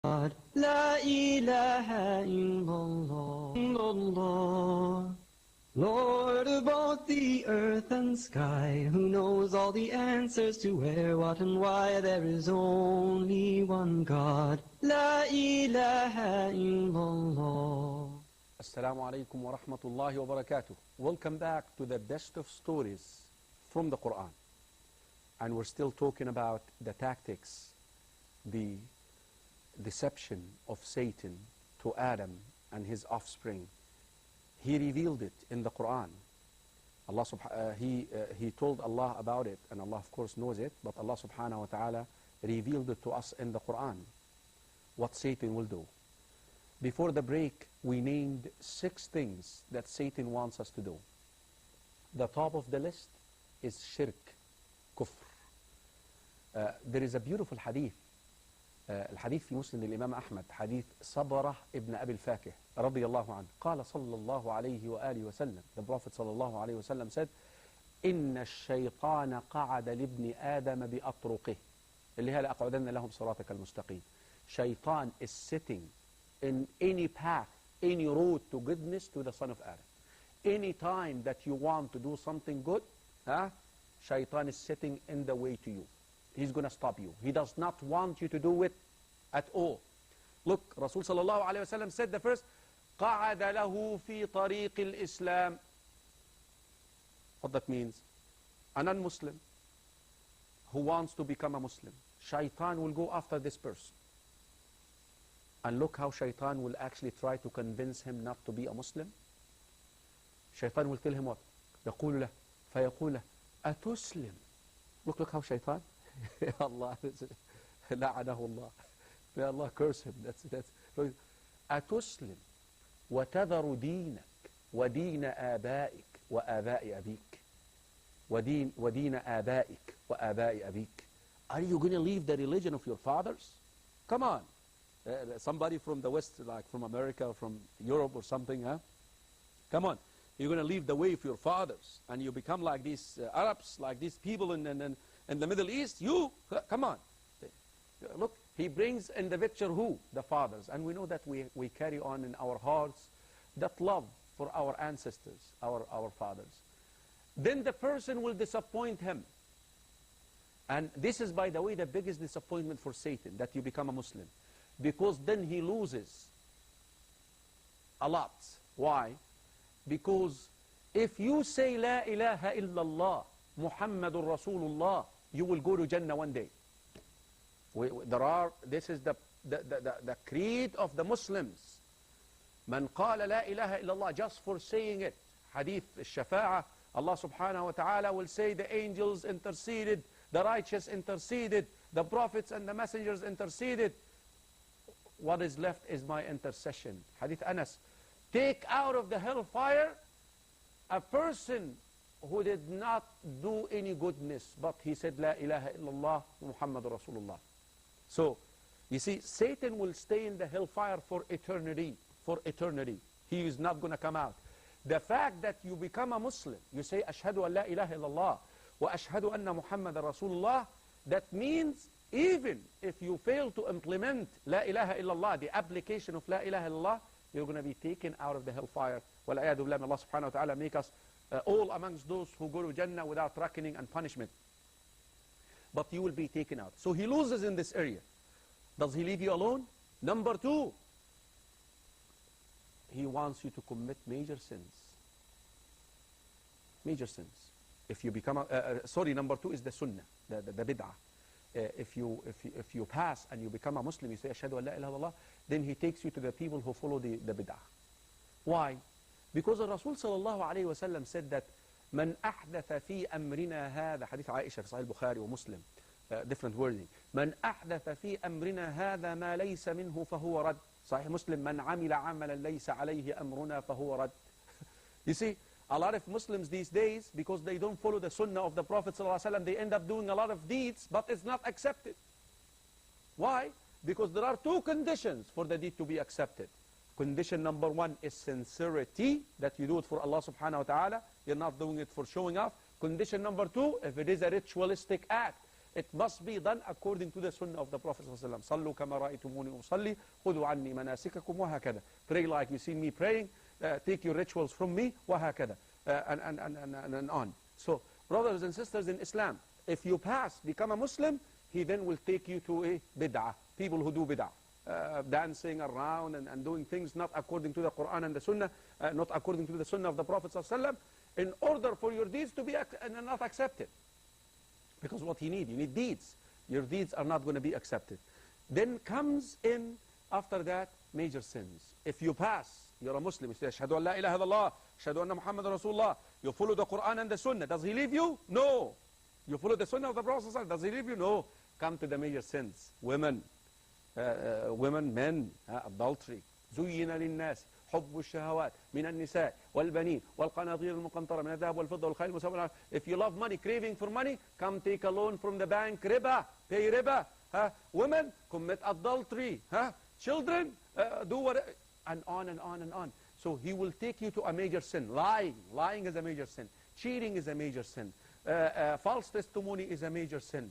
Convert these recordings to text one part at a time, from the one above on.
La ilaha illallah, Lord of both the earth and sky, who knows all the answers to where, what and why. There is only one God. La ilaha illallah. Assalamu alaikum wa rahmatullahi wa barakatuh. Welcome back to the best of stories from the Quran. And we're still talking about the tactics, the deception of Satan to Adam and his offspring. He revealed it in the Quran. He told Allah about it, and Allah of course knows it, but Allah subhanahu wa ta'ala revealed it to us in the Quran, what Satan will do. Before the break, we named 6 things that Satan wants us to do. The top of the list is shirk, kufr. There is a beautiful hadith. الحديث في مسلم للإمام أحمد حديث صبرة ابن أبي الفاكه رضي الله عنه قال صلى الله عليه وآله وسلم, the Prophet صلى الله عليه وسلم said, إن الشيطان قعد لابن آدم بأطرقه اللي هي لأقعدن لهم صراطك المستقيم. Shaitan is sitting in any path, any road to goodness to the son of Adam. Any time that you want to do something good, Shaitan is sitting in the way to you. He's going to stop you. He does not want you to do it at all. Look, Rasul sallallahu alayhi wa sallam said the first, قَعَدَ لَهُ فِي طَرِيقِ الْإِسْلَامِ. What that means? A non-Muslim who wants to become a Muslim, Shaitan will go after this person. And look how Shaitan will actually try to convince him not to be a Muslim. Shaitan will tell him what? يقول له فيقول له أتسلم. Look how Shaitan. Ya Allah, لعنه الله. May Allah curse him. That's أتسلم وتذر دينك ودين آبائك وآباء أبيك ودين آبائك وآباء أبيك. Are you going to leave the religion of your fathers? Come on. Somebody from the West, like from America or from Europe or something, Come on. You're going to leave the way of your fathers and you become like these Arabs, like these people in the Middle East. You, come on. Look, he brings in the picture who? The fathers. And we know that we carry on in our hearts that love for our ancestors, our fathers. Then the person will disappoint him. And this is, by the way, the biggest disappointment for Satan, that you become a Muslim. Because then he loses a lot. Why? Because if you say La ilaha illallah Muhammadur Rasulullah, you will go to Jannah one day. This is the creed of the Muslims. Man qala la ilaha illallah, just for saying it. Hadith al-Shafa'ah, Allah subhanahu wa ta'ala will say the angels interceded, the righteous interceded, the prophets and the messengers interceded. What is left is my intercession. Hadith Anas. Take out of the hellfire a person who did not do any goodness, but he said, La ilaha illallah Muhammadur Rasulullah. So, you see, Satan will stay in the hellfire for eternity. For eternity. He is not going to come out. The fact that you become a Muslim, you say, Ashhadu an la ilaha illallah wa ashhadu anna Muhammadar Rasulullah, that means even if you fail to implement La ilaha illallah, the application of La ilaha illallah, you're going to be taken out of the hellfire. وَالْعِيَاذُ بِاللَّهِ. Allah subhanahu wa ta'ala make us all amongst those who go to Jannah without reckoning and punishment. But you will be taken out. So he loses in this area. Does he leave you alone? Number 2, he wants you to commit major sins. Major sins. If you become number 2 is the sunnah, the bid'ah. If you pass and you become a Muslim, you say Ashhadu an la ilaha illallah, then he takes you to the people who follow the bid'ah. Why? Because the Rasul sallallahu alayhi wa sallam said that من أحدث في أمرنا هذا, حديث عائشة في صحيح البخاري ومسلم, different wording, من أحدث في أمرنا هذا ما ليس منه فهو رد. صحيح مسلم, من عمل عملا ليس عليه أمرنا فهو رد. You see, a lot of Muslims these days, because they don't follow the sunnah of the Prophet ﷺ, they end up doing a lot of deeds, but it's not accepted. Why? Because there are 2 conditions for the deed to be accepted. Condition number 1 is sincerity, that you do it for Allah subhanahu wa ta'ala. You're not doing it for showing off. Condition number 2, if it is a ritualistic act, It must be done according to the sunnah of the Prophet ﷺ. صَلُّوا كَمَا رَأَيْتُمُونِي أُصَلِّي خُذُوا عَنِّي مَنَاسِكَكُمْ وَهَكَذا. Pray like you see me praying, take your rituals from me, وَهَكَذا. And on. So, brothers and sisters in Islam, if you pass, become a Muslim, he then will take you to a bid'ah. People who do bid'ah. Dancing around and doing things not according to the Quran and the Sunnah, not according to the Sunnah of the Prophet ﷺ, in order for your deeds to be not accepted. Because what you need deeds. Your deeds are not going to be accepted. Then comes in, after that, major sins. If you pass, you're a Muslim, you say, Ashhadu an la ilaha illallah, Ashhadu anna Muhammad Rasulullah, you follow the Quran and the Sunnah, does he leave you? No. You follow the Sunnah of the Prophet ﷺ, does he leave you? No. Come to the major sins. Women, men, adultery. زين للناس حب الشهوات من النساء والبنين والقناطير المقنطرة من الذهب والفضة والخيل المسومة. If you love money, craving for money, come take a loan from the bank, riba, pay riba. Women, commit adultery. Children, do what, and on and on and on. So he will take you to a major sin. Lying is a major sin. Cheating is a major sin. False testimony is a major sin.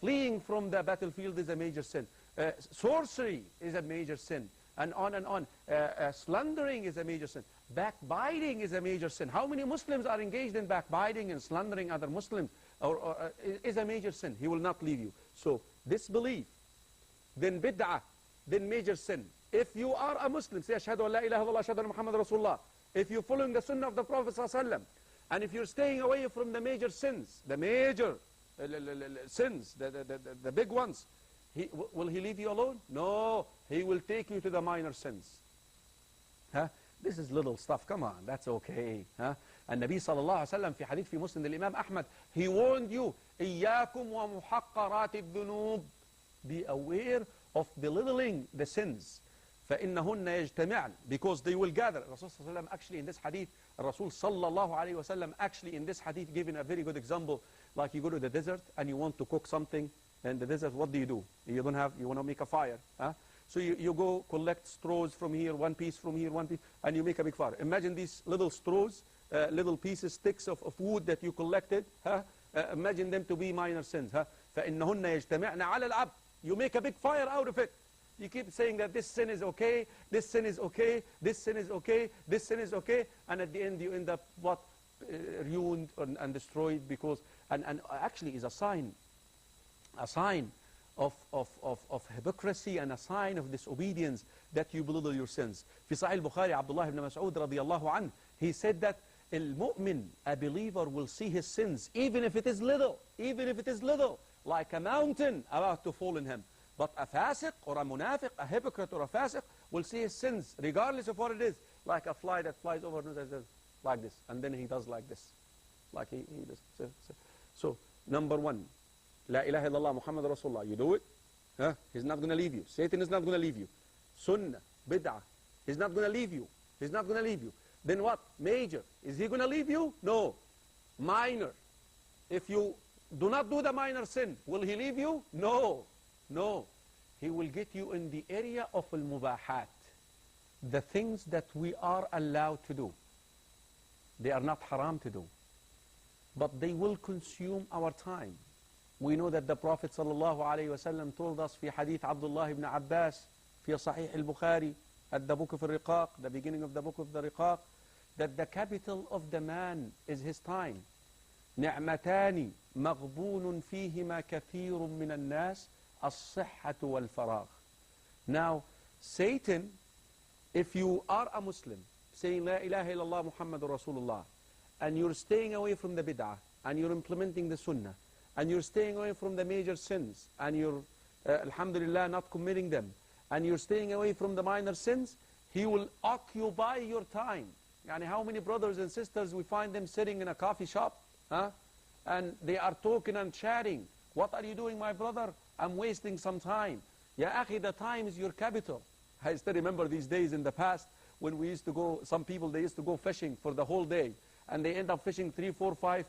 Fleeing from the battlefield is a major sin. Sorcery is a major sin. And on and on. Slandering is a major sin. Backbiting is a major sin. How many Muslims are engaged in backbiting and slandering other Muslims? Is a major sin. He will not leave you. So disbelief, then bid'ah, then major sin. If you are a Muslim, say Ashhadu an la ilaha illallah, Ashhadu anna Muhammad Rasulullah. If you're following the Sunnah of the Prophet ﷺ, and if you're staying away from the major sins, the major sins, the big ones, will he leave you alone? No, he will take you to the minor sins. This is little stuff, come on, that's okay. And Nabi sallallahu alayhi wa sallam, في hadith في Muslim, the Imam Ahmad, he warned you, إِيَّاكُمْ وَمُحَقَّرَاتِ الذُّنُوبِ. Be aware of belittling the sins. فَإِنَّهُنَّ يَجْتَمِعْنَ. Because they will gather. Rasul sallallahu alayhi wa sallam, actually in this hadith, Rasul sallallahu alayhi wa sallam, actually in this hadith, giving a very good example. Like you go to the desert and you want to cook something in the desert, what do? You want to make a fire. So you go collect straws from here, one piece from here, one piece, and you make a big fire. Imagine these little straws, little pieces, sticks of wood that you collected. Imagine them to be minor sins. فَإِنَّهُنَّ يَجْتَمِعْنَ عَلَى الْعَبْدِ. You make a big fire out of it. You keep saying that this sin is okay, this sin is okay, this sin is okay, this sin is okay, and at the end you end up what? Ruined and destroyed, because and actually is a sign of hypocrisy and a sign of disobedience that you belittle your sins. في صحيح البخاري, Abdullah ibn Mas'ud radiyallahu anhu, he said that al-mu'min, a believer, will see his sins, even if it is little, like a mountain about to fall in him. But a fasiq or a munafiq, a hypocrite or a fasiq, will see his sins, regardless of what it is, like a fly that flies over like this, and then he does like this, like he does. So, number one, La ilaha illallah Muhammad Rasulullah. You do it, he's not going to leave you. Satan is not going to leave you. Sunnah, bid'ah, he's not going to leave you. He's not going to leave you. Then what? Major. Is he going to leave you? No. Minor. If you do not do the minor sin, will he leave you? No. No. He will get you in the area of al-mubahat. The things that we are allowed to do. They are not haram to do. But they will consume our time. We know that the Prophet ﷺ told us في hadith Abdullah ibn Abbas في صحيح البخاري, at the book of Riqaq, the beginning of the book of the Riqaq, that the capital of the man is his time. نعمتان مغبون فيهما كثير من الناس الصحة والفراغ. Now, Satan, if you are a Muslim, saying La ilaha illallah Muhammadur Rasulullah, and you're staying away from the bid'ah, and you're implementing the sunnah, and you're staying away from the major sins, and you're, alhamdulillah, not committing them, and you're staying away from the minor sins, he will occupy your time. Yani how many brothers and sisters we find them sitting in a coffee shop, and they are talking and chatting. What are you doing, my brother? I'm wasting some time. Ya akhi, the time is your capital. I still remember these days in the past when we used to go, some people, they used to go fishing for the whole day, and they end up fishing 3, 4, 5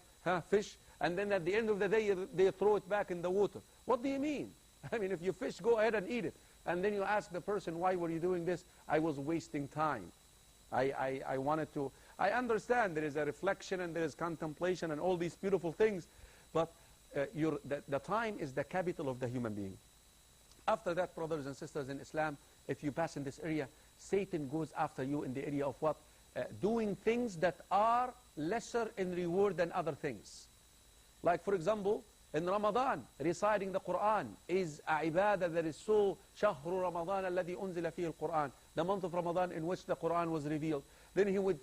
fish, and then at the end of the day, they throw it back in the water. What do you mean? I mean, if you fish, go ahead and eat it. And then you ask the person, why were you doing this? I was wasting time. I wanted to, I understand there is a reflection and there is contemplation and all these beautiful things, but the time is the capital of the human being. After that, brothers and sisters in Islam, if you pass in this area, Satan goes after you in the area of what? Doing things that are lesser in reward than other things. Like, for example, in Ramadan, reciting the Quran is a ibadah that is so, شهر رمضان الذي أنزل فيه القرآن, the month of Ramadan in which the Quran was revealed. Then he would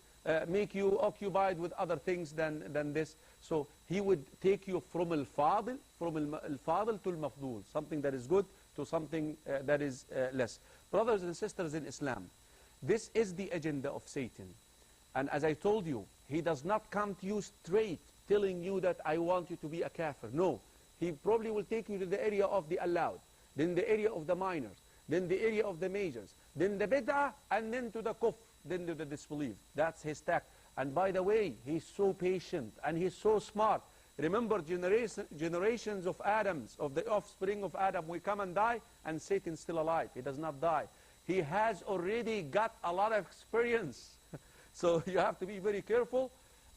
make you occupied with other things than this. So he would take you from al-fadil to al-mafdul, something that is good to something that is less. Brothers and sisters in Islam, this is the agenda of Satan. And as I told you, he does not come to you straight telling you that I want you to be a kafir. No, he probably will take you to the area of the allowed, then the area of the minors, then the area of the majors, then the bid'ah, and then to the kufr, then to the disbelief. That's his tact. And by the way, he's so patient and he's so smart. Remember, generations of Adams, of the offspring of Adam, we come and die, and Satan's still alive. He does not die. He has already got a lot of experience. So you have to be very careful.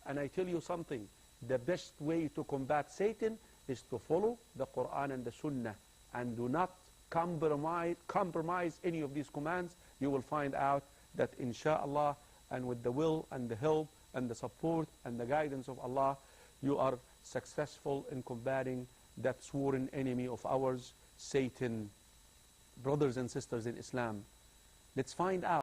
And I tell you something, the best way to combat Satan is to follow the Quran and the Sunnah, and do not compromise any of these commands. You will find out that inshallah, and with the will and the help and the support and the guidance of Allah, you are successful in combating that sworn enemy of ours, Satan. Brothers and sisters in Islam, let's find out